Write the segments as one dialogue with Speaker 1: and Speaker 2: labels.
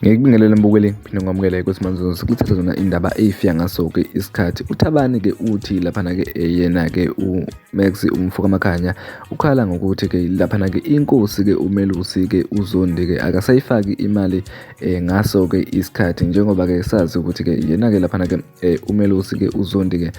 Speaker 1: Ngikubingelele mbukeli phinde ngamukele ukuthi manje sikuthatha zona indaba ezifika ngaso-ke isikhathi. UThabani-ke uthi laphana-ke yena-ke uMax Mfokamakhanya ukhala ngokuthi-ke laphana-ke inkosi-ke uMelusi-ke uZondi-ke akasayifaki imali ngaso-ke isikhathi, njengoba-ke sazi ukuthi-ke yena-ke laphana-ke uMelusi-ke uZondi-ke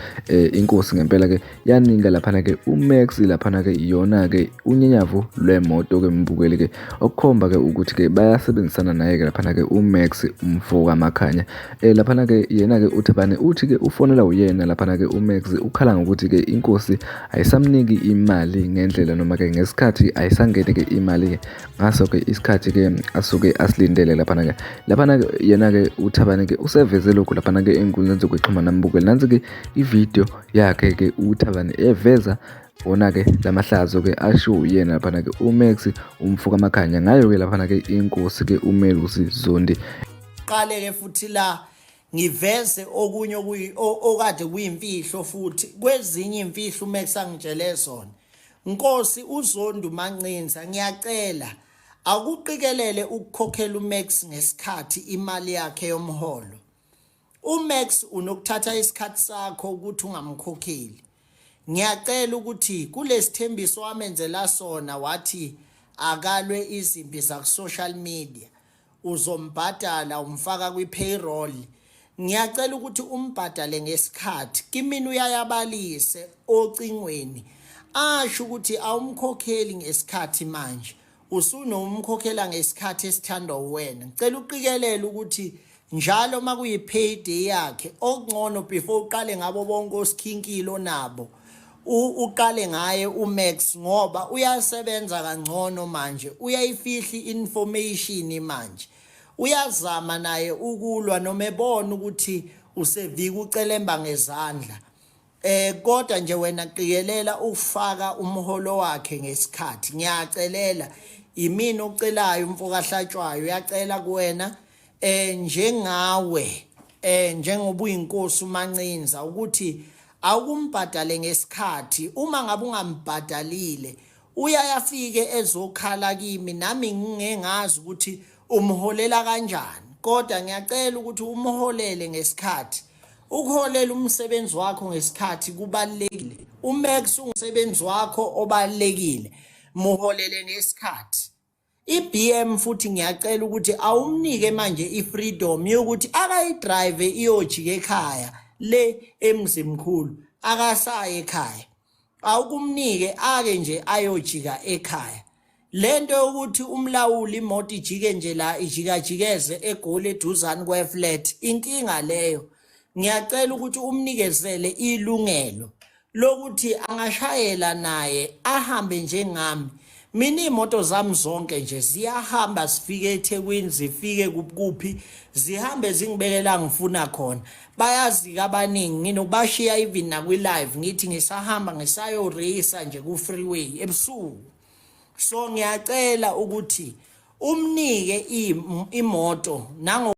Speaker 1: inkosi ngempela-ke yaninga laphana-ke uMax laphana-ke iyona-ke unyenyavu lwemoto-ke mbukeli-ke, okukhomba-ke ukuthi-ke bayasebenzisana naye-ke laphana-ke uMax Mfokamakhanya. Laphana-ke yena-ke uThabani uthi-ke ufonela uyena laphana-ke uMax ukhala ngokuthi-ke inkosi ayisamniki imali ngendlela noma-ke ngesikhathi ayisangene-ke imali-ke ngaso-ke isikhathi-ke asuke asilindele laphana-ke. Laphana-ke yena-ke uThabani-ke useveze lokhu laphana-ke ey'nkundleni zokuxhumana mbukeli. Nansi-ke ividiyo yakhe-ke uThabani eveza wona-ke lamahlazo-ke asho yena laphana-ke uMax Mfokamakhanya ngayo-ke laphana-ke inkosi-ke uMelusi Zondi.
Speaker 2: Qale-ke futhi la ngiveze okunye okade kuyimfihlo futhi kwezinye imfihlo uMax angitshele zona. Nkosi uZondi uMancinza, ngiyacela akuqikelele ukukhokhela uMax ngesikhathi imali yakhe yomholo. uMax unokuthatha isikhathi sakho ukuthi ungamkhokheli. Ngiyacela ukuthi kulesithembiso wamenzela sona wathi akalwe izimpi zaku-social media uzombhadala umfaka kwi-payroll. Ngiyacela ukuthi umbhadale ngesikhathi. Kimini uyayabalise ocingweni asho ukuthi awumkhokheli ngesikhathi manje usunomkhokhela ngesikhathi esithandwa uwena. Ngicela uqikelele ukuthi njalo makuyi-payday yakhe okungcono before uqale ngabo bonke osikhinkilo nabo uqale ngaye uMax ngoba uyasebenza kangcono manje, uyayifihla i-information manje, uyazama naye ukulwa noma ebona ukuthi usevika ucelemba ngezandla. Kodwa nje wena qikelela ukufaka umholo wakhe ngesikhathi. Ngiyacelela imini ocelayo umfokahlatshwayo, uyacela kuwena njengawe njengoba uyinkosi uMancinza ukuthi awukumbhadale ngesikhathi. Uma ngabe ungambhadalile uyayafike ezokhala kimi, nami ngingazi ukuthi umholela kanjani, kodwa ngiyacela ukuthi umholele ngesikhathi. Ukuholela umsebenzi wakho ngesikhathi kubalekile. uMax umsebenzi wakho obalekile, muholele ngesikhathi. iBM futhi ngiyacela ukuthi awumnike manje ifreedom yokuthi akayidrive iyojika ekhaya le emzimkhulu, akasaye ekhaya. Awukumnike ake nje ayojika ekhaya. Lento yokuthi umlawuli imoto ijike nje la ijikajikeze eGoli eduzane kweFlat, inkinga leyo. Ngiyacela ukuthi umnikezele ilungelo lokuthi angashayela naye ahambe njengami. Mina imoto zami zonke nje ziyahamba zifike eThekwini, zifike kuphi, zihambe zingibekela ngifuna khona. Bayazi abaningi nginokubashiya even nakwi-live ngithi ngisahamba ngisayoreyisa nje ku-freeway ebusuku. So ngiyacela ukuthi umnike imoto nango